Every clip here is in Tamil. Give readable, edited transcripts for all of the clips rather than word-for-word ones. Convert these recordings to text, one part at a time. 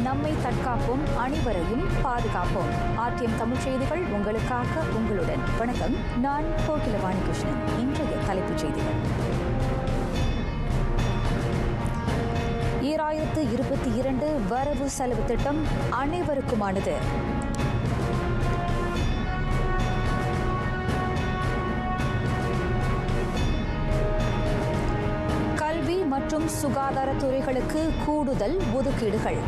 நம்மை தற்காப்போம், அனைவரையும் பாதுகாப்போம். ஆர்டிஎம் தமிழ் செய்திகள் உங்களுக்காக, உங்களுடன். வணக்கம், நான் கோகிலவாணி கிருஷ்ணன். இன்றைய தலைப்புச் செய்திகள்: 2022 வரவு செலவு திட்டம் அனைவருக்குமானது. கல்வி மற்றும் சுகாதாரத்துறைகளுக்கு கூடுதல் ஒதுக்கீடுகள்.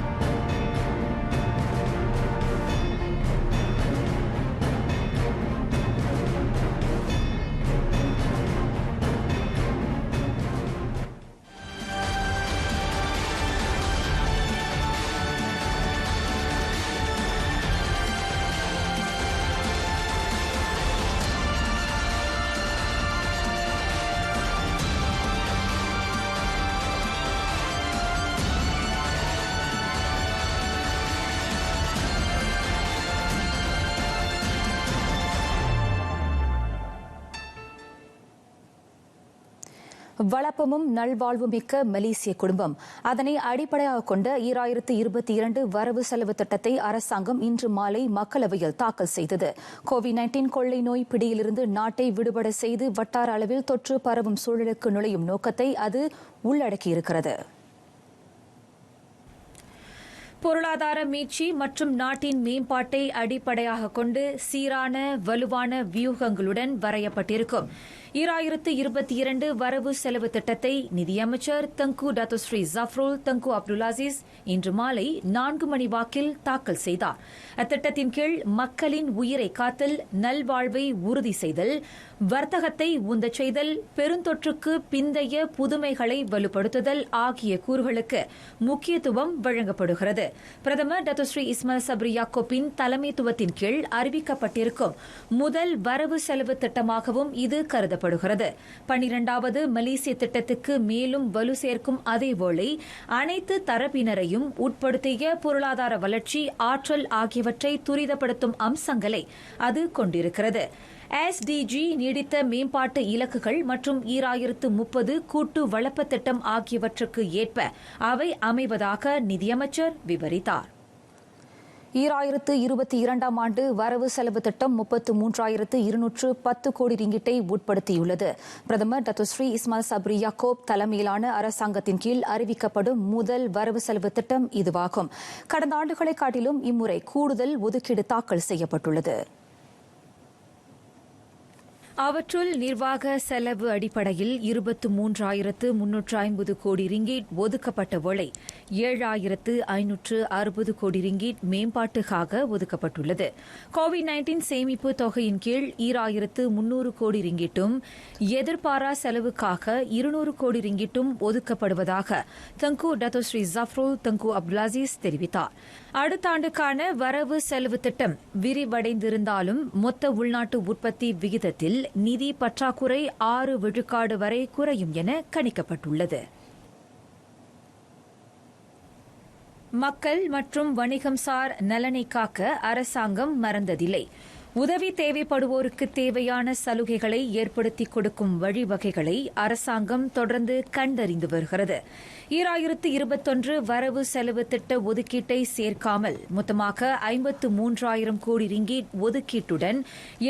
வளப்பமும் நல்வாழ்வுமிக்க மலேசிய குடும்பம், அதனை அடிப்படையாக கொண்ட 2022 வரவு செலவு திட்டத்தை அரசாங்கம் இன்று மாலை மக்களவையில் தாக்கல் செய்தது. கோவிட்-19 கொள்ளை நோய் பிடியிலிருந்து நாட்டை விடுபட செய்து வட்டார அளவில் தொற்று பரவும் சூழலுக்கு நுழையும் நோக்கத்தை அது உள்ளடக்கியிருக்கிறது. பொருளாதார மீட்சி மற்றும் நாட்டின் மேம்பாட்டை அடிப்படையாக கொண்டு சீரான வலுவான வியூகங்களுடன் வரையப்பட்டிருக்கும் 2022 வரவு செலவு திட்டத்தை நிதியமைச்சர் தங்கு டத்தோஸ்ரீ ஜஃப்ருல் தங்கு அப்துல் அசீஸ் இன்று மாலை 4 மணி வாக்கில் தாக்கல் செய்தார். அத்திட்டத்தின் கீழ் மக்களின் உயிரை காத்தல், நல்வாழ்வை உறுதி செய்தல், வர்த்தகத்தை உந்தச் செய்தல், பெருந்தொற்றுக்கு பிந்தைய புதுமைகளை வலுப்படுத்துதல் ஆகிய கூறுகளுக்கு முக்கியத்துவம் வழங்கப்படுகிறது. பிரதமர் டத்தோஸ்ரீ இஸ்மாயில் சப்ரி யாக்கூப்பின் தலைமைத்துவத்தின் கீழ் அறிவிக்கப்பட்டிருக்கும் முதல் வரவு செலவு திட்டமாகவும் இது கருதப்படுகிறது. 12வது மலேசிய திட்டத்துக்கு மேலும் வலு சேர்க்கும் அதேவேளை அனைத்து தரப்பினரையும் உட்படுத்திய பொருளாதார வளர்ச்சி, ஆற்றல் ஆகியவற்றை துரிதப்படுத்தும் அம்சங்களை அது கொண்டிருக்கிறது. SDG நீடித்த மேம்பாட்டு இலக்குகள் மற்றும் 2030 கூட்டு வளப்ப திட்டம் ஆகியவற்றுக்கு ஏற்ப அவை அமைவதாக நிதியமைச்சர் விவரித்தார். 2022 ஆண்டு வரவு செலவு திட்டம் 33,210 கோடி ரிங்கிட்டை உட்படுத்தியுள்ளது. பிரதமர் டத்தோஸ்ரீ இஸ்மாயில் சப்ரி யாக்கூப் தலைமையிலான அரசாங்கத்தின் கீழ் அறிவிக்கப்படும் முதல் வரவு செலவு திட்டம் இதுவாகும். கடந்த ஆண்டுகளை காட்டிலும் இம்முறை கூடுதல் ஒதுக்கீடு தாக்கல் செய்யப்பட்டுள்ளது. அவற்றுள் நிர்வாக செலவு அடிப்படையில் 23,350 கோடி ரிங்கிட் ஒதுக்கப்பட்ட வேளை 7,560 கோடி ரிங்கிட் மேம்பாட்டுக்காக ஒதுக்கப்பட்டுள்ளது. கோவிட்-19 சேமிப்பு தொகையின் கீழ் 2,300 கோடி ரிங்கிட்டும், எதிர்பாரா செலவுக்காக 200 கோடி ரிங்கிட்டும் ஒதுக்கப்படுவதாக தங்கு டத்தோஸ்ரீ ஜஃப்ருல் தங்கு அப்துல் அசீஸ் தெரிவித்தார். அடுத்த ஆண்டுக்கான வரவு செலவு திட்டம் விரிவடைந்திருந்தாலும் மொத்த உள்நாட்டு உற்பத்தி விகிதத்தில் நிதி பற்றாக்குறை 6 விழுக்காடு வரை குறையும் என கணிக்கப்பட்டுள்ளது. மக்கள் மற்றும் வணிகம்சார் நலனை காக்க அரசாங்கம் மறந்ததில்லை. உதவி தேவைப்படுவோருக்கு தேவையான சலுகைகளை ஏற்படுத்திக் கொடுக்கும் வழிவகைகளை அரசாங்கம் தொடர்ந்து கண்டறிந்து வருகிறது. 2021 வரவு செலவு திட்ட ஒதுக்கீட்டை சேர்க்காமல் மொத்தமாக 53,000 கோடி ரிங்கிட் ஒதுக்கீட்டுடன்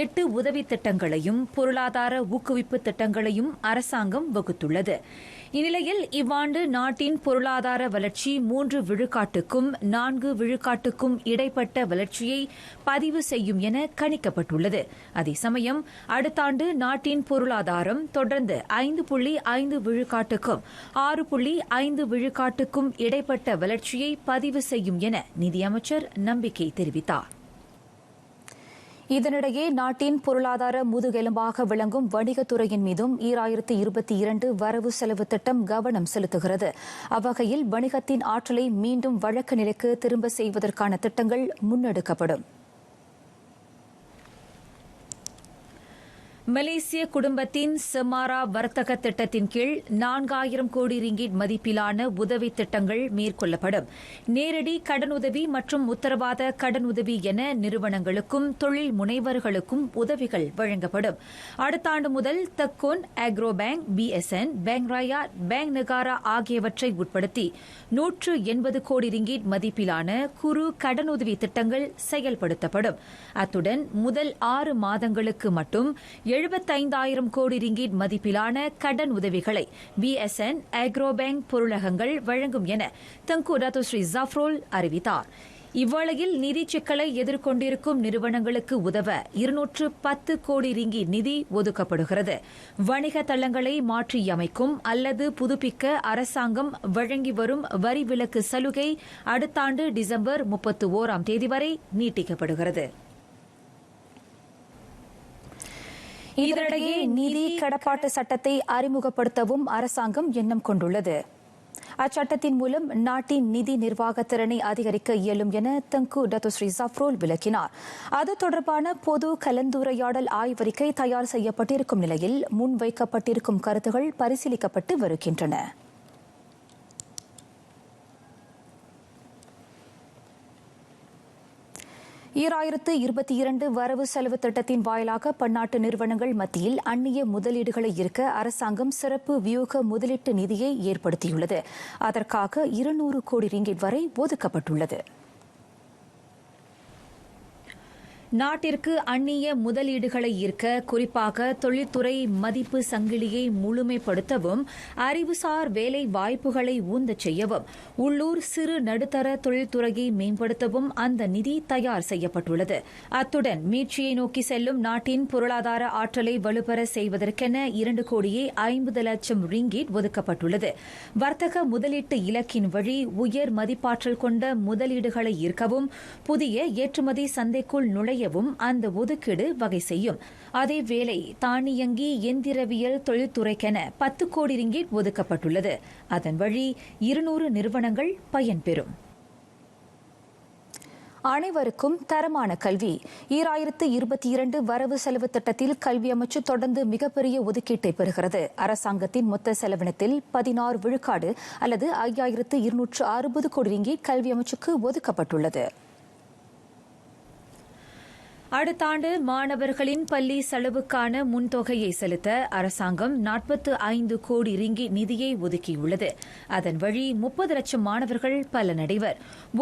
8 உதவி திட்டங்களையும் பொருளாதார ஊக்குவிப்பு திட்டங்களையும் அரசாங்கம் வகுத்துள்ளது. இந்நிலையில் இவ்வாண்டு நாட்டின் பொருளாதார வளர்ச்சி 3 விழுக்காட்டுக்கும் 4 விழுக்காட்டுக்கும் இடைப்பட்ட வளர்ச்சியை பதிவு செய்யும் என கணிக்கப்பட்டுள்ளது. அதே சமயம் அடுத்த ஆண்டு நாட்டின் பொருளாதாரம் தொடர்ந்து 5.5 விழுக்காட்டுக்கும் 6.5 விழுக்காட்டுக்கும் இடைப்பட்ட வளர்ச்சியை பதிவு செய்யும் என நிதியமைச்சர் நம்பிக்கை தெரிவித்தார். இதனிடையே நாட்டின் பொருளாதார முதுகெலும்பாக விளங்கும் வணிகத்துறையின் மீதும் 2022 வரவு செலவு திட்டம் கவனம் செலுத்துகிறது. அவ்வகையில் வணிகத்தின் ஆற்றலை மீண்டும் வழக்க நிலைக்கு திரும்ப செய்வதற்கான திட்டங்கள் முன்னெடுக்கப்படும். மலேசிய குடும்பத்தின் செமாரா வர்த்தக திட்டத்தின் கீழ் 4000 கோடி ரிங்கிட் மதிப்பிலான உதவி திட்டங்கள் மேற்கொள்ளப்படும். நேரடி கடனுதவி மற்றும் உத்தரவாத கடனுதவி என நிறுவனங்களுக்கும் தொழில் முனைவர்களுக்கும் உதவிகள் வழங்கப்படும். அடுத்த ஆண்டு முதல் தக்கோன், ஆக்ரோ பேங்க், BSN, பேங்க் ராயா, பேங்க் நெகாரா ஆகியவற்றை உட்படுத்தி 180 கோடி ரிங்கிட் மதிப்பிலான குறு கடனுதவி திட்டங்கள் செயல்படுத்தப்படும். அத்துடன் முதல் 6 மாதங்களுக்கு மட்டும் 75,000 கோடி ரிங்கிட் மதிப்பிலான கடன் உதவிகளை BSN, ஆக்ரோ பேங்க் பொருளகங்கள் வழங்கும் என தங்கு டத்துஸ்ரீ ஜாஃப்ரோல் அறிவித்தார். இவ்வேளையில் நிதி சிக்கலை எதிர்கொண்டிருக்கும் நிறுவனங்களுக்கு உதவ 210 கோடி ரிங்கிட் நிதி ஒதுக்கப்படுகிறது. வணிக தளங்களை மாற்றியமைக்கும் அல்லது புதுப்பிக்க அரசாங்கம் வழங்கி வரும் வரி விலக்கு சலுகை அடுத்த ஆண்டு டிசம்பர் 31ஆம் தேதி வரை நீட்டிக்கப்படுகிறது. இதனிடையே நிதி கடப்பாட்டு சட்டத்தை அறிமுகப்படுத்தவும் அரசாங்கம் எண்ணம் கொண்டுள்ளது. அச்சட்டத்தின் மூலம் நாட்டின் நிதி நிர்வாக திறனை அதிகரிக்க இயலும் என தங்கு டத்துஸ்ரீ ஜாஃப்ரோல் விளக்கினார். அது தொடர்பான பொது கலந்துரையாடல் ஆய்வறிக்கை தயார் செய்யப்பட்டிருக்கும் நிலையில் முன்வைக்கப்பட்டிருக்கும் கருத்துகள் பரிசீலிக்கப்பட்டு வருகின்றன. ஈராயிரத்து 22 வரவு செலவு திட்டத்தின் வாயிலாக பன்னாட்டு நிறுவனங்கள் மத்தியில் அந்நிய முதலீடுகளை ஈர்க்க அரசாங்கம் சிறப்பு வியூக முதலீட்டு நிதியை ஏற்படுத்தியுள்ளது. அதற்காக 200 கோடி ரிங்கிட் வரை ஒதுக்கப்பட்டுள்ளது. நாட்டிற்கு அந்நிய முதலீடுகளை ஈர்க்க குறிப்பாக தொழில்துறை மதிப்பு சங்கிலியை முழுமைப்படுத்தவும் அறிவுசார் வேலை வாய்ப்புகளை ஊந்தச் செய்யவும் உள்ளூர் சிறு நடுத்தர தொழில்துறையை மேம்படுத்தவும் அந்த நிதி தயார் செய்யப்பட்டுள்ளது. அத்துடன் மீட்சியை நோக்கி செல்லும் நாட்டின் பொருளாதார ஆற்றலை வலுப்பெற செய்வதற்கென 2 கோடியே 50 லட்சம் ரிங்கிட் ஒதுக்கப்பட்டுள்ளது. வர்த்தக முதலீட்டு இலக்கின் வழி உயர் மதிப்பாற்றல் கொண்ட முதலீடுகளை ஈர்க்கவும் புதிய ஏற்றுமதி சந்தைக்குள் நுழைய அந்த ஒதுக்கீடு வகை செய்யும். அதேவேளை தானியங்கி எந்திரவியல் தொழில்துறைக்கென 10 கோடி ரிங்கிட் ஒதுக்கப்பட்டுள்ளது. அதன் வழி 200 நிறுவனங்கள் பயன்பெறும். அனைவருக்கும் தரமான கல்வி. 2022 வரவு செலவு திட்டத்தில் கல்வி அமைச்சு தொடர்ந்து மிகப்பெரிய ஒதுக்கீட்டை பெறுகிறது. அரசாங்கத்தின் மொத்த செலவினத்தில் 16 விழுக்காடு அல்லது 5260 கோடி ரிங்கிட் கல்வி அமைச்சுக்கு ஒதுக்கப்பட்டுள்ளது. அடுத்த ஆண்டு மாணவர்களின் பள்ளி செலவுக்கான முன்தொகையை செலுத்த அரசாங்கம் 45 கோடி ரிங்கிட் நிதியை ஒதுக்கியுள்ளது. அதன் வழி 30 லட்சம் மாணவர்கள் பலனடைவர்.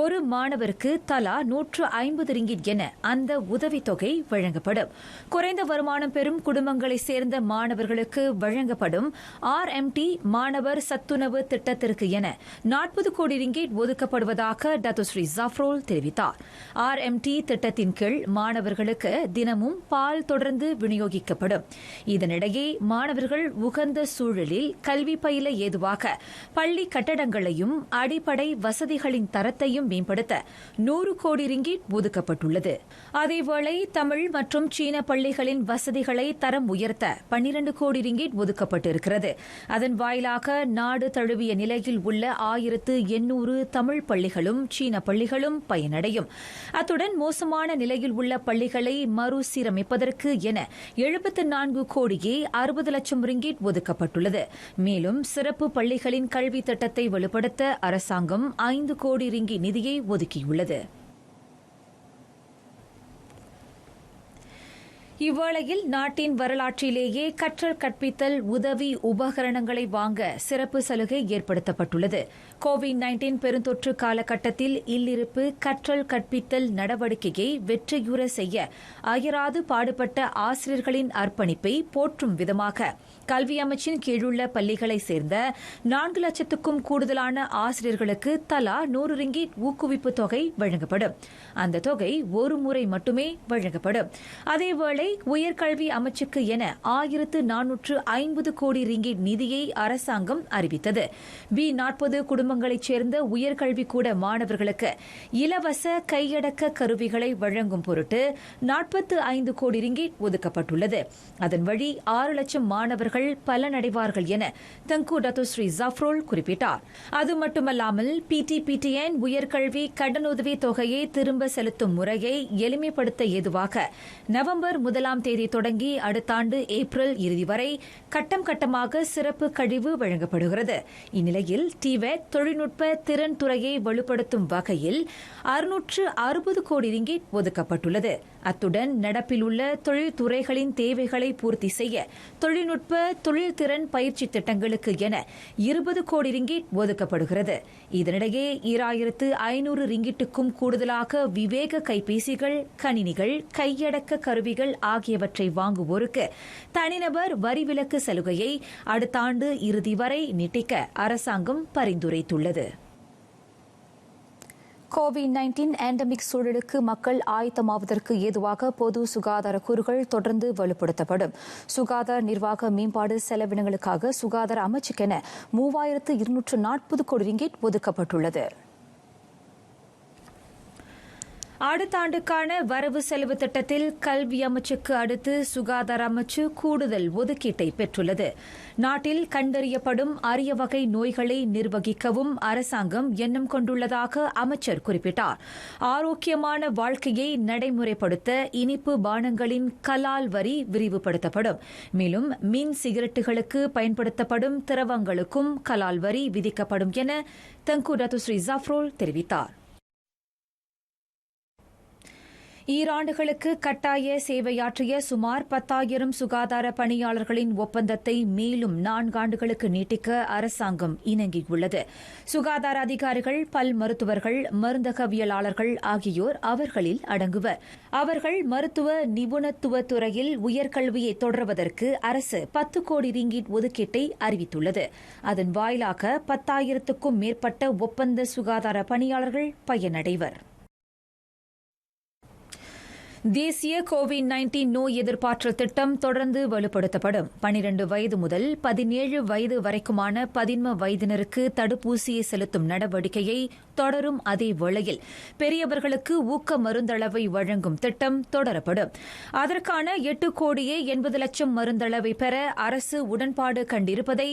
ஒரு மாணவருக்கு தலா 150 ரிங்கிட் என அந்த உதவித்தொகை வழங்கப்படும். குறைந்த வருமானம் பெறும் குடும்பங்களைச் சேர்ந்த மாணவர்களுக்கு வழங்கப்படும் RMT மாணவர் சத்துணவு திட்டத்திற்கு என 40 கோடி ரிங்கிட் ஒதுக்கப்படுவதாக டத்துஸ்ரீ ஜாஃப்ரோல் தெரிவித்தார். RMT திட்டத்தின் கீழ் மாணவர்கள் தினமும் பால் தொடர்ந்து விநியோகிக்கப்படும். இதனிடையே மாணவர்கள் உகந்த சூழலில் கல்வி பயில ஏதுவாக பள்ளி கட்டடங்களையும் அடிப்படை வசதிகளின் தரத்தையும் மேம்படுத்த 100 கோடி ரிங்கிட் ஒதுக்கப்பட்டுள்ளது. அதேவேளை தமிழ் மற்றும் சீன பள்ளிகளின் வசதிகளை தரம் உயர்த்த 12 கோடி ரிங்கிட் ஒதுக்கப்பட்டிருக்கிறது. அதன் வாயிலாக நாடு தழுவிய நிலையில் உள்ள 1800 தமிழ் பள்ளிகளும் சீன பள்ளிகளும் பயனடையும். அத்துடன் மோசமான நிலையில் உள்ள பள்ளிகளை மறுசீரமைப்பதற்கு என 74 கோடியே 60 லட்சம் ரிங்கிட் ஒதுக்கப்பட்டுள்ளது. மேலும் சிறப்பு பள்ளிகளின் கல்வி திட்டத்தை வலுப்படுத்த அரசாங்கம் 5 கோடி ரிங்கிட் நிதியை ஒதுக்கியுள்ளது. இவ்வேளையில் நாட்டின் வரலாற்றிலேயே கற்றல் கற்பித்தல் உதவி உபகரணங்களை வாங்க சிறப்பு சலுகை ஏற்படுத்தப்பட்டுள்ளது. கோவிட்-19 பெருந்தொற்று காலகட்டத்தில் இல்லிருப்பு கற்றல் கற்பித்தல் நடவடிக்கையை வெற்றியுற செய்ய அயராது பாடுபட்ட ஆசிரியர்களின் அர்ப்பணிப்பை போற்றும் விதமாக கல்வி அமைச்சின் கீழுள்ள பள்ளிகளைச் சேர்ந்த 4 லட்சத்துக்கும் கூடுதலான ஆசிரியர்களுக்கு தலா 100 ரிங்கிட் ஊக்குவிப்பு தொகை வழங்கப்படும். அந்த தொகை ஒரு முறை மட்டுமே வழங்கப்படும். அதேவேளை உயர்கல்வி அமைச்சுக்கு என 1450 கோடி ரிங்கிட் நிதியை அரசாங்கம் அறிவித்தது. B40 குடும்பங்களைச் சேர்ந்த உயர்கல்விக்கூட மாணவர்களுக்கு இலவச கையடக்க கருவிகளை வழங்கும் பொருட்டு 45 கோடி ரிங்கிட் ஒதுக்கப்பட்டுள்ளது. அதன் வழி 6 லட்சம் மாணவர்கள் பலனடைவார்கள் என தங்கு டத்துஸ்ரீ ஜாஃப்ரோல் குறிப்பிட்டார். அது மட்டுமல்லாமல் PTPTN உயர்கல்வி கடனுதவி தொகையை திரும்ப செலுத்தும் முறையை எளிமைப்படுத்த ஏதுவாக நவம்பர் முதல் முதலாம் தேதி தொடங்கி அடுத்த ஆண்டு ஏப்ரல் இறுதி வரை கட்டம் கட்டமாக சிறப்பு கழிவு வழங்கப்படுகிறது. இந்நிலையில் டிவெட் தொழில்நுட்ப திறன் துறையை வலுப்படுத்தும் வகையில் 660 கோடி ரிங்கிட் ஒதுக்கப்பட்டுள்ளது. அத்துடன் நடப்பில் உள்ள தொழில்துறைகளின் தேவைகளை பூர்த்தி செய்ய தொழில்நுட்ப தொழில்திறன் பயிற்சி திட்டங்களுக்கு என 20 கோடி ரிங்கிட் ஒதுக்கப்படுகிறது. இதனிடையே 2500 ரிங்கிட்டுக்கும் கூடுதலாக விவேக கைபேசிகள், கணினிகள், கையடக்க கருவிகள் ஆகியவற்றை வாங்குவோருக்கு தனிநபர் வரி விலக்கு சலுகையை அடுத்த ஆண்டு இறுதி வரை நீட்டிக்க அரசாங்கம் பரிந்துரைத்துள்ளது. கோவிட்-19 எண்டமிக் சூழலுக்கு மக்கள் ஆயத்தமாவதற்கு ஏதுவாக பொது சுகாதார கூறுகள் தொடர்ந்து வலுப்படுத்தப்படும். சுகாதார நிர்வாக மேம்பாடு செலவினங்களுக்காக சுகாதார அமைச்சுக்கென 3240 கோடி ரிங்கிட் ஒதுக்கப்பட்டுள்ளது. அடுத்த ஆண்டுக்கான வரவு செலவு திட்டத்தில் கல்வி அமைச்சுக்கு அடுத்து சுகாதார அமைச்சு கூடுதல் ஒதுக்கீட்டை பெற்றுள்ளது. நாட்டில் கண்டறியப்படும் அரிய வகை நோய்களை நிர்வகிக்கவும் அரசாங்கம் எண்ணம் கொண்டுள்ளதாக அமைச்சர் குறிப்பிட்டார். ஆரோக்கியமான வாழ்க்கையை நடைமுறைப்படுத்த இனிப்பு பானங்களின் கலால் வரி விரிவுபடுத்தப்படும். மேலும் மின் சிகரெட்டுகளுக்கு பயன்படுத்தப்படும் திரவங்களுக்கும் கலால் வரி விதிக்கப்படும் என தங்கு டத்துஸ்ரீ ஜஃப்ரோல் தெரிவித்தார். ஈராண்டுகளுக்கு கட்டாய சேவையாற்றிய சுமார் 10,000 சுகாதார பணியாளர்களின் ஒப்பந்தத்தை மேலும் 4 ஆண்டுகளுக்கு நீட்டிக்க அரசாங்கம் இணங்கியுள்ளது. சுகாதார அதிகாரிகள், பல் மருத்துவர்கள், மருந்தகவியலாளர்கள் ஆகியோர் அவர்களில் அடங்குவர். அவர்கள் மருத்துவ நிபுணத்துவ துறையில் உயர்கல்வியை தொடர்வதற்கு அரசு 10 கோடி ரிங்கிட் ஒதுக்கீட்டை அறிவித்துள்ளது. அதன் வாயிலாக 10,000க்கும் மேற்பட்ட ஒப்பந்த சுகாதார பணியாளர்கள் பயனடைவர். தேசிய கோவிட்-19 நோய் எதிர்ப்பாற்றல் திட்டம் தொடர்ந்து வலுப்படுத்தப்படும். 12 வயது முதல் 17 வயது வரைக்குமான 11 வயதினருக்கு தடுப்பூசியை செலுத்தும் நடவடிக்கையை தொடரும். அதே வேளையில் பெரியவர்களுக்கு ஊக்க மருந்தளவை வழங்கும் திட்டம் தொடரப்படும். அதற்கான 8 கோடியே 80 லட்சம் மருந்தளவை பெற அரசு உடன்பாடு கண்டிருப்பதை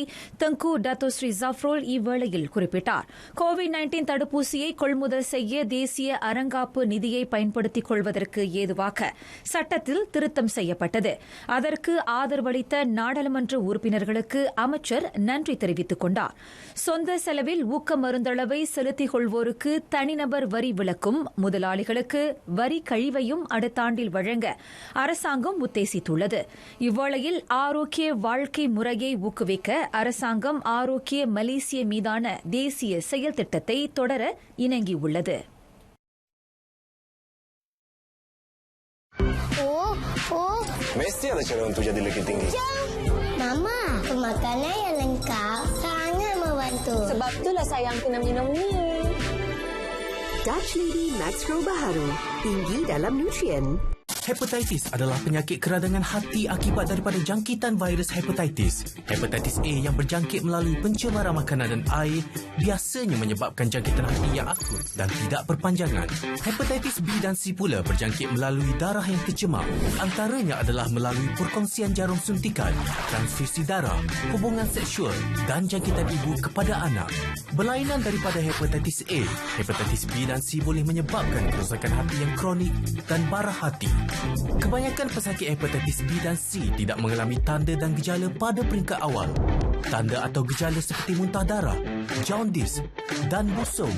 தங்கு டத்துஸ்ரீ ஜஃப்ரோல் இவ்வேளையில் குறிப்பிட்டார். கோவிட்-19 தடுப்பூசியை கொள்முதல் செய்ய தேசிய அறங்காப்பு நிதியை பயன்படுத்திக் கொள்வதற்கு ஏதுவாக சட்டத்தில் திருத்தம் செய்யப்பட்டது. அதற்கு ஆதரவளித்த நாடாளுமன்ற உறுப்பினர்களுக்கு அமைச்சர் நன்றி தெரிவித்துக் கொண்டார். சொந்த செலவில் ஊக்க மருந்தளவை செலுத்திக் கொள்வோருக்கு தனிநபர் வரி விலக்கும், முதலாளிகளுக்கு வரி கழிவையும் அடுத்த ஆண்டில் வழங்க அரசாங்கம் உத்தேசித்துள்ளது. இவ்வேளையில் ஆரோக்கிய வாழ்க்கை முறையை ஊக்குவிக்க அரசாங்கம் ஆரோக்கிய மலேசிய மீதான தேசிய செயல் திட்டத்தை தொடர இணங்கியுள்ளது. Mesti ada cara untuk jadi lelaki tinggi. Mama, makanan yang lengkap sangat membantu. Sebab itulah sayang kena minum ni. Dutch Lady Max Pro baharu, tinggi dalam nutrien. Hepatitis adalah penyakit keradangan hati akibat daripada jangkitan virus hepatitis. Hepatitis A yang berjangkit melalui pencemaran makanan dan air biasanya menyebabkan jangkitan hati yang akut dan tidak berpanjangan. Hepatitis B dan C pula berjangkit melalui darah yang tercemar. Antaranya adalah melalui perkongsian jarum suntikan, transfusi darah, hubungan seksual dan jangkitan ibu kepada anak. Berlainan daripada hepatitis A, hepatitis B dan C boleh menyebabkan kerosakan hati yang kronik dan bara hati. Kebanyakan pesakit hepatitis B dan C tidak mengalami tanda dan gejala pada peringkat awal. Tanda atau gejala seperti muntah darah, jaundice dan busung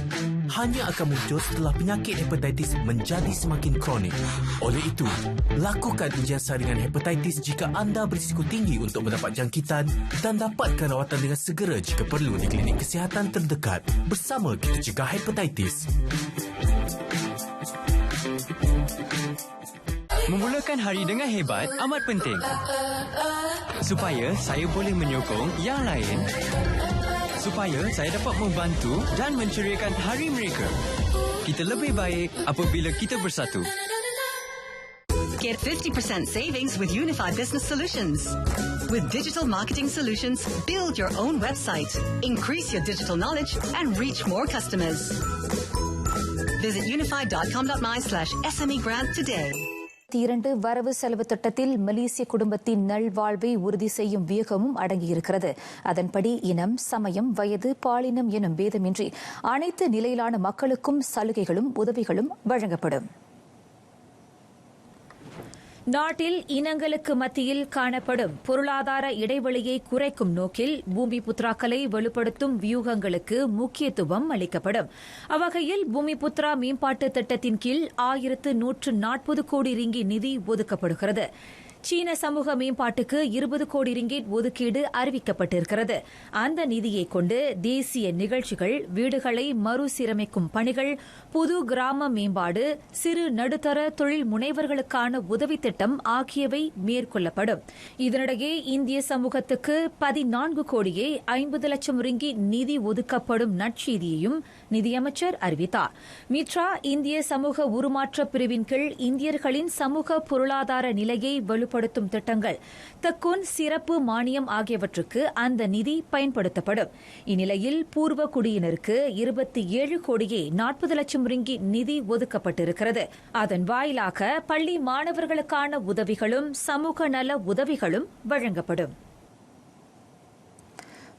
hanya akan muncul setelah penyakit hepatitis menjadi semakin kronik. Oleh itu, lakukan ujian saringan hepatitis jika anda berisiko tinggi untuk mendapat jangkitan dan dapatkan rawatan dengan segera jika perlu di klinik kesihatan terdekat. Bersama kita cegah hepatitis. Memulakan hari dengan hebat amat penting. Supaya saya boleh menyokong yang lain. Supaya saya dapat membantu dan menceriakan hari mereka. Kita lebih baik apabila kita bersatu. Get 50% savings with Unify Business Solutions. With digital marketing solutions, build your own website, increase your digital knowledge, and reach more customers. Visit unify.com.my/SME grant today. 2 வரவு செலவு திட்டத்தில் மலேசிய குடும்பத்தின் நல்வாழ்வை உறுதி செய்யும் வியூகமும் அடங்கியிருக்கிறது. அதன்படி இனம், சமயம், வயது, பாலினம் எனும் பேதமின்றி அனைத்து நிலையிலான மக்களுக்கும் சலுகைகளும் உதவிகளும் வழங்கப்படும். நாட்டில் இனங்களுக்கு மத்தியில் காணப்படும் பொருளாதார இடைவெளியை குறைக்கும் நோக்கில் பூமிபுத்ராக்களை வலுப்படுத்தும் வியூகங்களுக்கு முக்கியத்துவம் அளிக்கப்படும். அவ்வகையில் பூமிபுத்ரா மேம்பாட்டு திட்டத்தின் கீழ் 1140 கோடி ரிங்கிட் நிதி ஒதுக்கப்படுகிறது. சீன சமூக மேம்பாட்டுக்கு 20 கோடி ரிங்கிட் ஒதுக்கீடு அறிவிக்கப்பட்டிருக்கிறது. அந்த நிதியை கொண்டு தேசிய நிகழ்ச்சிகள், வீடுகளை மறுசீரமைக்கும் பணிகள், புது கிராம மேம்பாடு, சிறு நடுத்தர தொழில் முனைவர்களுக்கான உதவித் திட்டம் ஆகியவை மேற்கொள்ளப்படும். இதனிடையே இந்திய சமூகத்துக்கு 14 கோடியே 50 லட்சம் ரிங்கிட் நிதி ஒதுக்கப்படும் நற்செய்தியையும் நிதியமைச்சர் அறிவித்தார். மித்ரா இந்திய சமூக உருமாற்ற பிரிவின் கீழ் இந்தியர்களின் சமூக பொருளாதார நிலையை வலுப்படுத்தும் திட்டங்கள், தக்குன் சிறப்பு மானியம் ஆகியவற்றுக்கு அந்த நிதி பயன்படுத்தப்படும். இந்நிலையில் பூர்வ குடியினருக்கு 27 கோடியே 40 லட்சம் ரிங்கிட் நிதி ஒதுக்கப்பட்டிருக்கிறது. அதன் வாயிலாக பள்ளி மாணவர்களுக்கான உதவிகளும் சமூக நல உதவிகளும் வழங்கப்படும்.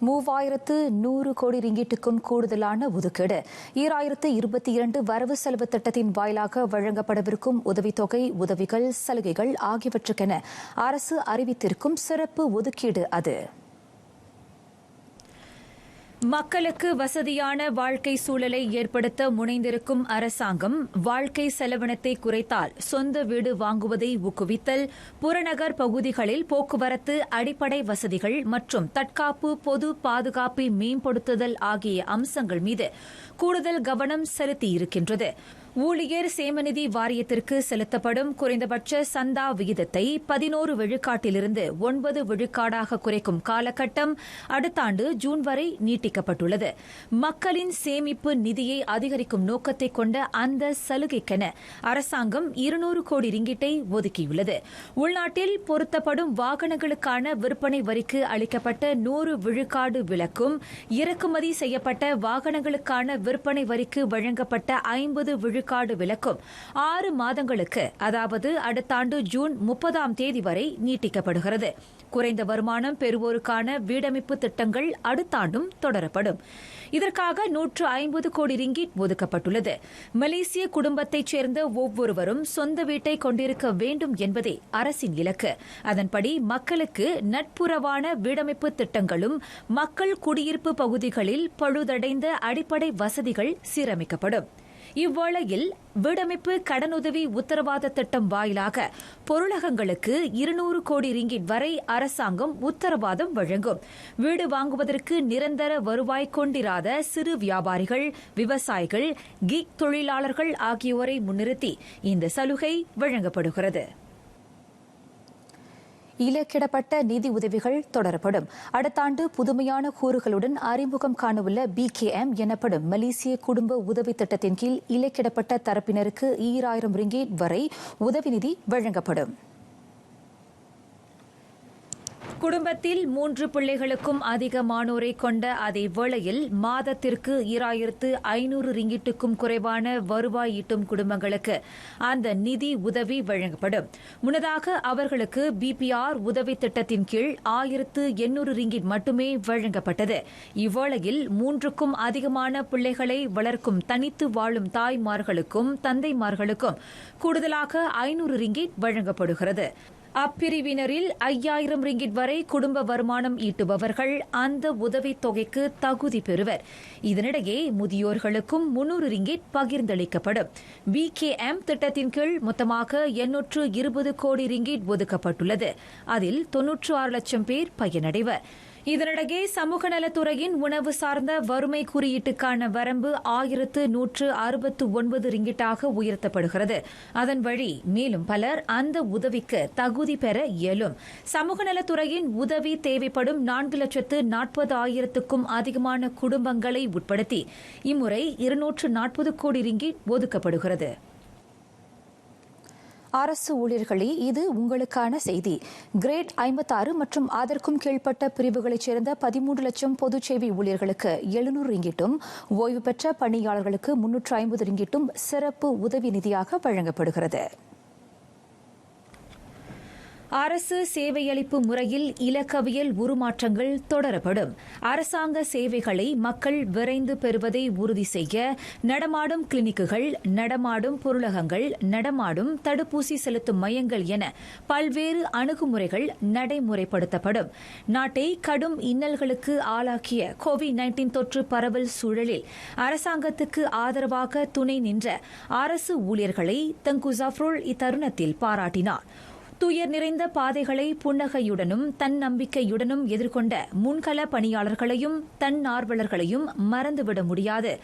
3100 கோடி ரிங்கிட்டுக்கும் கூடுதலான ஒதுக்கீடு 2022 வரவு செலவு திட்டத்தின் வாயிலாக வழங்கப்படவிருக்கும் உதவித்தொகை, உதவிகள், சலுகைகள் ஆகியவற்றுக்கென அரசு அறிவித்திருக்கும் சிறப்பு ஒதுக்கீடு அது. மக்களுக்கு வசதியான வாழ்க்கை சூழலை ஏற்படுத்த முனைந்திருக்கும் அரசாங்கம் வாழ்க்கை செலவினத்தை குறைத்தால் சொந்த வீடு வாங்குவதை ஊக்குவித்தல், புறநகர் பகுதிகளில் போக்குவரத்து, அடிப்படை வசதிகள் மற்றும் தற்காப்பு, பொது பாதுகாப்பை மேம்படுத்துதல் ஆகிய அம்சங்கள் மீது கூடுதல் கவனம் செலுத்தியிருக்கின்றது. ஊழியர் சேமநிதி வாரியத்திற்கு செலுத்தப்படும் குறைந்தபட்ச சந்தா விகிதத்தை 11 விழுக்காட்டிலிருந்து 9 விழுக்காடாக குறைக்கும் காலகட்டம் அடுத்த ஆண்டு ஜூன் வரை நீட்டிக்கப்பட்டுள்ளது. மக்களின் சேமிப்பு நிதியை அதிகரிக்கும் நோக்கத்தை கொண்ட அந்த சலுகைக்கென அரசாங்கம் 200 கோடி ரிங்கிட்டை ஒதுக்கியுள்ளது. உள்நாட்டில் பொருத்தப்படும் வாகனங்களுக்கான விற்பனை வரிக்கு அளிக்கப்பட்ட 100 விழுக்காடு விலக்கும், இறக்குமதி செய்யப்பட்ட வாகனங்களுக்கான விற்பனை வரிக்கு வழங்கப்பட்ட 50 விழுக்காடு விலக்கும் 6 மாதங்களுக்கு, அதாவது அடுத்த ஆண்டு ஜூன் 30ஆம் தேதி வரை நீட்டிக்கப்படுகிறது. குறைந்த வருமானம் பெறுவோருக்கான வீடமைப்பு திட்டங்கள் அடுத்த ஆண்டும் தொடரப்படும். இதற்காக 150 கோடி ரிங்கிட் ஒதுக்கப்பட்டுள்ளது. மலேசிய குடும்பத்தைச் சேர்ந்த ஒவ்வொருவரும் சொந்த வீட்டை கொண்டிருக்க வேண்டும் என்பதே அரசின் இலக்கு. அதன்படி மக்களுக்கு நட்புறவான வீடமைப்பு திட்டங்களும், மக்கள் குடியிருப்பு பகுதிகளில் பழுதடைந்த அடிப்படை வசதிகள் சீரமைக்கப்படும். இவ்வேளையில் வீடமைப்பு கடனுதவி உத்தரவாத திட்டம் வாயிலாக பொருளகங்களுக்கு 200 கோடி ரிங்கிட் வரை அரசாங்கம் உத்தரவாதம் வழங்கும். வீடு வாங்குவதற்கு நிரந்தர வருவாய் கொண்டிராத சிறு வியாபாரிகள், விவசாயிகள், கிக் தொழிலாளர்கள் ஆகியோரை முன்னிறுத்தி இந்த சலுகை வழங்கப்படுகிறது. இலக்கிடப்பட்ட நிதி உதவிகள் தொடரப்படும். அடுத்த ஆண்டு புதுமையான கூறுகளுடன் அறிமுகம் காணவுள்ள BKM எனப்படும் மலேசிய குடும்ப உதவி திட்டத்தின் கீழ் இலக்கிடப்பட்ட தரப்பினருக்கு 2000 ரிங்கிட் வரை உதவி நிதி வழங்கப்படும். குடும்பத்தில் 3 பிள்ளைகளுக்கும் அதிகமானோரை கொண்ட அதே வேளையில் மாதத்திற்கு 2500 ரிங்கிட்டுக்கும் குறைவான வருவாய் ஈட்டும் குடும்பங்களுக்கு அந்த நிதி உதவி வழங்கப்படும். முன்னதாக அவர்களுக்கு BPR உதவி திட்டத்தின் கீழ் 1800 ரிங்கிட் மட்டுமே வழங்கப்பட்டது. இவ்வேளையில் 3க்கும் அதிகமான பிள்ளைகளை வளர்க்கும் தனித்து வாழும் தாய்மார்களுக்கும் தந்தைமார்களுக்கும் கூடுதலாக 500 ரிங்கிட் வழங்கப்படுகிறது. அப்பிரிவினரில் 5000 ரிங்கிட் வரை குடும்ப வருமானம் ஈட்டுபவர்கள் அந்த உதவித் தொகைக்கு தகுதி பெறுவர். இதனிடையே முதியோர்களுக்கும் 300 ரிங்கிட் பகிர்ந்தளிக்கப்படும். BKM திட்டத்தின் கீழ் மொத்தமாக 820 கோடி ரிங்கிட் ஒதுக்கப்பட்டுள்ளது. அதில் 96 லட்சம் பேர் பயனடைவர். இதனிடையே சமூக நலத்துறையின் உணவு சார்ந்த வறுமை குறியீட்டுக்கான வரம்பு 1169 ரிங்கிட்டாக உயர்த்தப்படுகிறது. அதன் வழி மேலும் பலர் அந்த உதவிக்கு தகுதி பெற இயலும். சமூக நலத்துறையின் உதவி தேவைப்படும் 4,40,000க்கும் அதிகமான குடும்பங்களை உட்படுத்தி இம்முறை 240 கோடி ரிங்கிட் ஒதுக்கப்படுகிறது. அரசு ஊழியர்களே, இது உங்களுக்கான செய்தி. கிரேட் 56 மற்றும் அதற்கும் கீழ்ப்பட்ட பிரிவுகளைச் சேர்ந்த 13 லட்சம் பொதுச் சேவை ஊழியர்களுக்கு 700 ரிங்கிட்டும், ஓய்வு பெற்ற பணியாளர்களுக்கு 350 ரிங்கிட்டும் சிறப்பு உதவி நிதியாக வழங்கப்படுகிறது. அரசு சேவையளிப்பு முறையில் இலக்கவியல் உருமாற்றங்கள் தொடரப்படும். அரசாங்க சேவைகளை மக்கள் விரைந்து பெறுவதை உறுதி செய்ய நடமாடும் கிளினிக்குகள், நடமாடும் பொருளகங்கள், நடமாடும் தடுப்பூசி செலுத்தும் மையங்கள் என பல்வேறு அணுகுமுறைகள் நடைமுறைப்படுத்தப்படும். நாட்டை கடும் இன்னல்களுக்கு ஆளாக்கிய கோவிட்-19 தொற்று பரவல் சூழலில் அரசாங்கத்துக்கு ஆதரவாக துணை நின்ற அரசு ஊழியர்களை தங்கு ஜஃப்ருல் இத்தருணத்தில் பாராட்டினார். துயர் நிறைந்த பாதைகளை புன்னகையுடனும் தன்னம்பிக்கையுடனும் எதிர்கொண்ட முன்கள பணியாளர்களையும் தன்னார்வலர்களையும் மறந்துவிட முடியாது.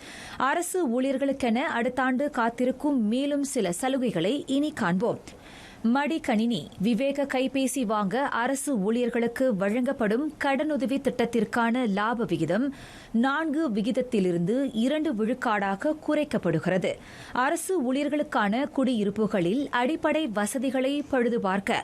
அரசு ஊழியர்களுக்கென அடுத்த ஆண்டு காத்திருக்கும் மேலும் சில சலுகைகளை இனி காண்போம். மடிக்கணினி, விவேக கைபேசி வாங்க அரசு ஊழியர்களுக்கு வழங்கப்படும் கடனுதவி திட்டத்திற்கான லாப விகிதம் 4 விகிதத்திலிருந்து 2 விழுக்காடாக குறைக்கப்படுகிறது. அரசு ஊழியர்களுக்கான குடியிருப்புகளில் அடிப்படை வசதிகளை பழுது பார்க்க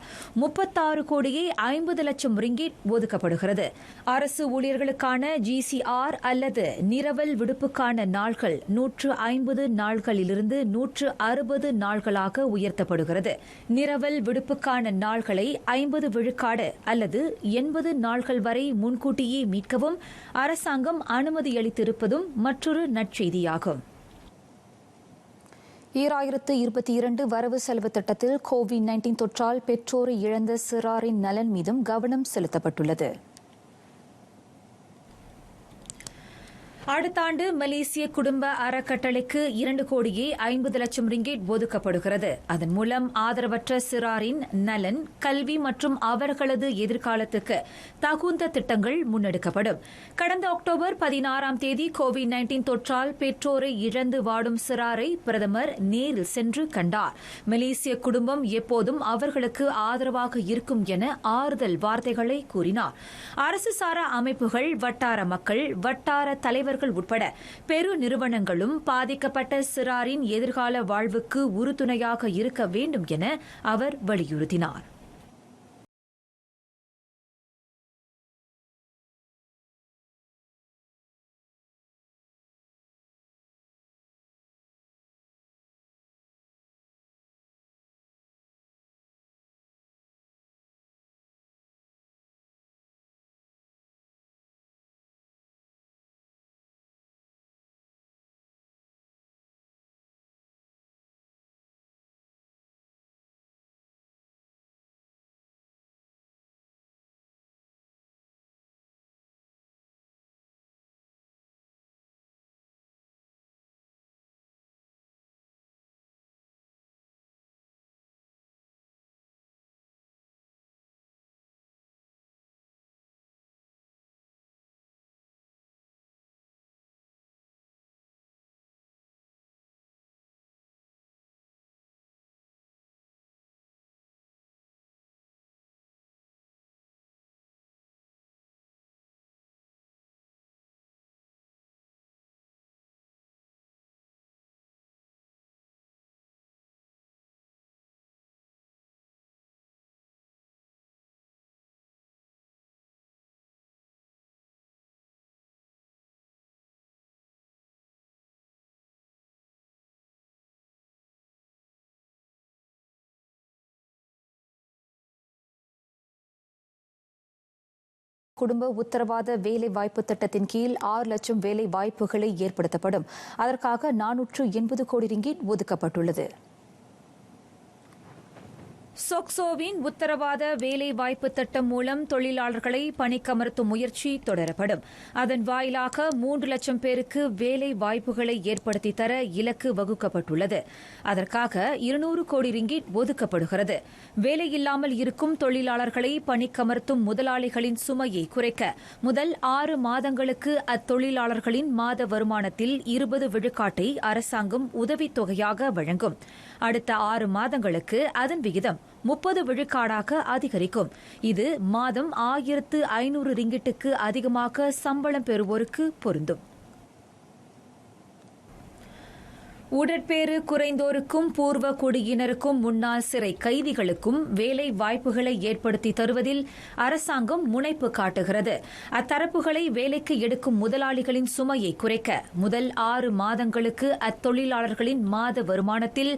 36 கோடியே 50 லட்சம் ரிங்கிட் ஒதுக்கப்படுகிறது. அரசு ஊழியர்களுக்கான GCR அல்லது நிரவல் விடுப்புக்கான நாள்கள் 150 நாள்களிலிருந்து 160 நாள்களாக உயர்த்தப்படுகிறது. நிரவல் விடுப்புக்கான நாள்களை 50 விழுக்காடு அல்லது 80 நாள்கள் வரை முன்கூட்டியே மீட்கவும் அரசாங்கம் அனுமதியளித்திருப்பதும் மற்றொரு நற்செய்தியாகும். 2022 வரவு செலவு திட்டத்தில் கோவிட்-19 தொற்றால் பெற்றோரை இழந்த சிறாரின் நலன் மீதும் கவனம் செலுத்தப்பட்டுள்ளது. அடுத்த ஆண்டு மலேசிய குடும்ப அறக்கட்டளைக்கு 2 கோடியே 50 லட்சம் ரிங்கிட் ஒதுக்கப்படுகிறது. அதன் மூலம் ஆதரவற்ற சிறாரின் நலன், கல்வி மற்றும் அவர்களது எதிர்காலத்துக்கு தகுந்த திட்டங்கள் முன்னெடுக்கப்படும். கடந்த அக்டோபர் 16ஆம் தேதி கோவிட்-19 தொற்றால் பெற்றோரை இழந்து வாடும் சிறாரை பிரதமர் நேரில் சென்று கண்டார். மலேசிய குடும்பம் எப்போதும் அவர்களுக்கு ஆதரவாக இருக்கும் என ஆறுதல் வார்த்தைகளை கூறினார். அரசு சாரா அமைப்புகள், வட்டார மக்கள், வட்டார தலைவர்கள் உட்பட பெரு நிறுவனங்களும் பாதிக்கப்பட்ட சிறாரின் எதிர்கால வாழ்வுக்கு உறுதுணையாக இருக்க வேண்டும் என அவர் வலியுறுத்தினார். குடும்ப உத்தரவாத வேலை வாய்ப்பு திட்டத்தின் கீழ் 6 லட்சம் வேலை வாய்ப்புகளை ஏற்படுத்தப்படும். அதற்காக 480 கோடி ரிங்கிட் ஒதுக்கப்பட்டுள்ளது. சொக்சோவின் உத்தரவாத வேலை வாய்ப்பு திட்டம் மூலம் தொழிலாளர்களை பணிக்கமர்த்தும் முயற்சி தொடரப்படும். அதன் வாயிலாக 3 லட்சம் பேருக்கு வேலை வாய்ப்புகளை ஏற்படுத்தி தர இலக்கு வகுக்கப்பட்டுள்ளது. அதற்காக 200 கோடி ரிங்கிட் ஒதுக்கப்படுகிறது. வேலையில்லாமல் இருக்கும் தொழிலாளர்களை பணிக்கமர்த்தும் முதலாளிகளின் சுமையை குறைக்க முதல் 6 மாதங்களுக்கு அத்தொழிலாளர்களின் மாத வருமானத்தில் 20 விழுக்காட்டை அரசாங்கம் உதவித்தொகையாக வழங்கும். அடுத்த 6 மாதங்களுக்கு அதன் விகிதம் 30 விழுக்காடாக அதிகரிக்கும். இது மாதம் 1500 ரிங்கிட்டுக்கு அதிகமாக சம்பளம் பெறுவோருக்கு பொருந்தும். உடற்பேறு குறைந்தோருக்கும் பூர்வ குடியினருக்கும் முன்னாள் சிறை கைதிகளுக்கும் வேலை வாய்ப்புகளை ஏற்படுத்தி தருவதில் அரசாங்கம் முனைப்பு காட்டுகிறது. அத்தரப்புகளை வேலைக்கு எடுக்கும் முதலாளிகளின் சுமையை குறைக்க முதல் 6 மாதங்களுக்கு அத்தொழிலாளர்களின் மாத வருமானத்தில்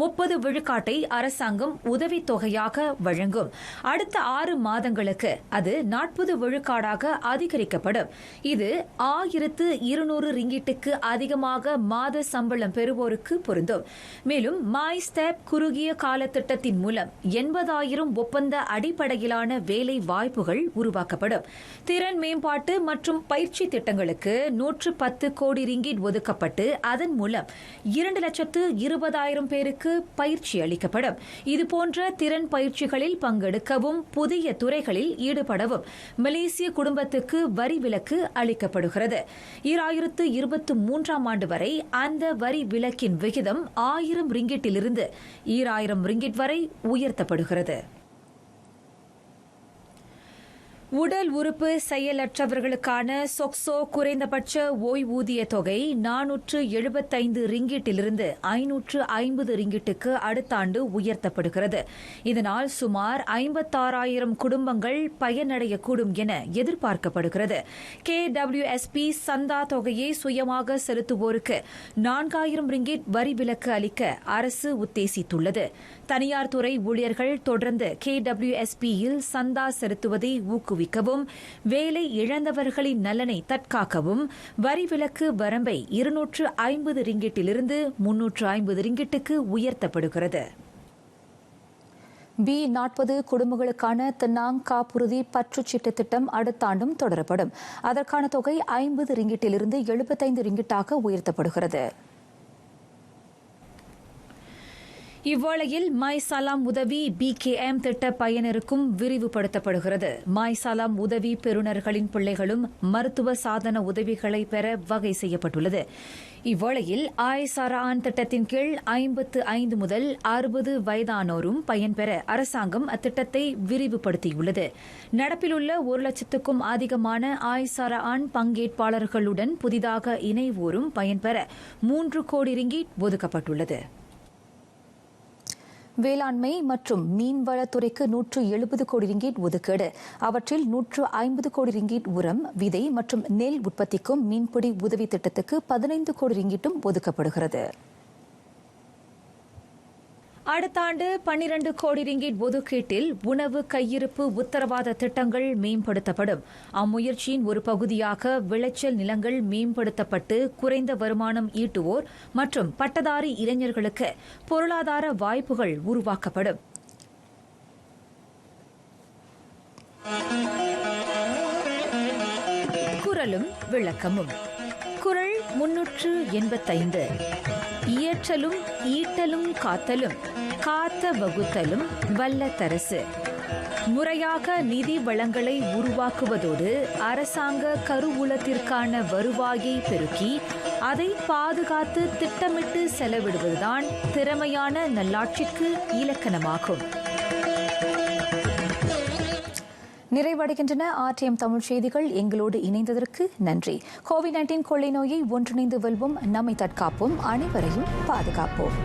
30 விழுக்காட்டை அரசாங்கம் உதவித்தொகையாக வழங்கும். அடுத்த 6 மாதங்களுக்கு அது 40 விழுக்காடாக அதிகரிக்கப்படும். இது 1200 ரிங்கிட்டுக்கு அதிகமாக மாத சம்பளம் பெறுவோருக்கு பொருந்தும். மேலும் மை ஸ்டெப் குறுகிய கால திட்டத்தின் மூலம் 80,000 ஒப்பந்த அடிப்படையிலான வேலை வாய்ப்புகள் உருவாக்கப்படும். திறன் மேம்பாட்டு மற்றும் பயிற்சி திட்டங்களுக்கு 110 கோடி ரிங்கிட் ஒதுக்கப்பட்டு அதன் மூலம் 2,20,000 பேருக்கு பயிற்சி அளிக்கப்படும். இதுபோன்ற திறன் பயிற்சிகளில் பங்கெடுக்கவும் புதிய துறைகளில் ஈடுபடவும் மலேசிய குடும்பத்துக்கு வரி விலக்கு அளிக்கப்படுகிறது. 2023 ஆண்டு வரை அந்த வரி விலக்கின் விகிதம் 1000 ரிங்கிட்டிலிருந்து 2000 ரிங்கிட் வரை உயர்த்தப்படுகிறது. உடல் உறுப்பு செயலற்றவர்களுக்கான சொக்சோ குறைந்தபட்ச ஓய்வூதிய தொகை 475 ரிங்கிட்டிலிருந்து 550 ரிங்கிட்டுக்கு அடுத்த ஆண்டு உயர்த்தப்படுகிறது. இதனால் சுமார் 56,000 குடும்பங்கள் பயனடையக்கூடும் என எதிர்பார்க்கப்படுகிறது. KWSP சந்தா தொகையை சுயமாக செலுத்துவோருக்கு 4,000 ரிங்கிட் வரி விலக்கு அளிக்க அரசு உத்தேசித்துள்ளது. தனியார் துறை ஊழியர்கள் தொடர்ந்து KWSP-யில் சந்தா செலுத்துவதை ஊக்குவிக்கவும் வேலை இழந்தவர்களின் நலனை தற்காக்கவும் வரி விலக்கு வரம்பை 250 ரிங்கிட்டிலிருந்து 350 ரிங்கிட்டுக்கு உயர்த்தப்படுகிறது. B40 குடும்பங்களுக்கான தென்னாங் காப்புறுதி பற்றுச்சீட்டு திட்டம் அடுத்த ஆண்டும் தொடரப்படும். அதற்கான தொகை 50 ரிங்கிட்டிலிருந்து 75 ரிங்கிட்டாக உயர்த்தப்படுகிறது. இவ்வேளையில் மை சலாம் உதவி BKM திட்ட பயனருக்கும் விரிவுபடுத்தப்படுகிறது. மை சலாம் உதவி பெறுநர்களின் பிள்ளைகளும் மருத்துவ சாதன உதவிகளை பெற வகை செய்யப்பட்டுள்ளது. இவ்வேளையில் ஆய்சாரான் திட்டத்தின் கீழ் 55 முதல் 60 வயதானோரும் பயன்பெற அரசாங்கம் அத்திட்டத்தை விரிவுபடுத்தியுள்ளது. நடப்பிலுள்ள 1,00,000க்கும் அதிகமான ஆய்சாரான் பங்கேற்பாளர்களுடன் புதிதாக இணைவோரும் பயன்பெற 3 கோடி ரிங்கிட் ஒதுக்கப்பட்டுள்ளது. வேளாண்மை மற்றும் மீன்வளத்துறைக்கு 170 கோடி ரிங்கிட் ஒதுக்கீடு. அவற்றில் 150 கோடி ரிங்கிட் உரம், விதை மற்றும் நெல் உற்பத்திக்கும் மீன்பிடி உதவி திட்டத்துக்கு 15 கோடி ரிங்கிட்டும் ஒதுக்கப்படுகிறது. அடுத்த ஆண்டு 12 கோடி ரிங்கிட் ஒதுக்கீட்டில் உணவு கையிருப்பு உத்தரவாத திட்டங்கள் மேம்படுத்தப்படும். அம்முயற்சியின் ஒரு பகுதியாக விளைச்சல் நிலங்கள் மேம்படுத்தப்பட்டு குறைந்த வருமானம் ஈட்டுவோர் மற்றும் பட்டதாரி இளைஞர்களுக்கு பொருளாதார வாய்ப்புகள் உருவாக்கப்படும். குரலும் விளக்கமும். குரல் 385. இயற்றலும் ஈட்டலும் காத்தலும் காத்த வகுத்தலும் வல்ல தரசு. முறையாக நிதி வளங்களை உருவாக்குவதோடு அரசாங்க கருவூலத்திற்கான வருவாயை பெருக்கி அதை பாதுகாத்து திட்டமிட்டு செலவிடுவதுதான் திறமையான நல்லாட்சிக்கு இலக்கணமாகும். நிறைவடைகின்றன RTM தமிழ் செய்திகள். எங்களோடு இணைந்ததற்கு நன்றி. COVID-19 கொள்ளை நோயை ஒன்றிணைந்து வெல்வோம், நம்மை தற்காப்போம், அனைவரையும் பாதுகாப்போம்.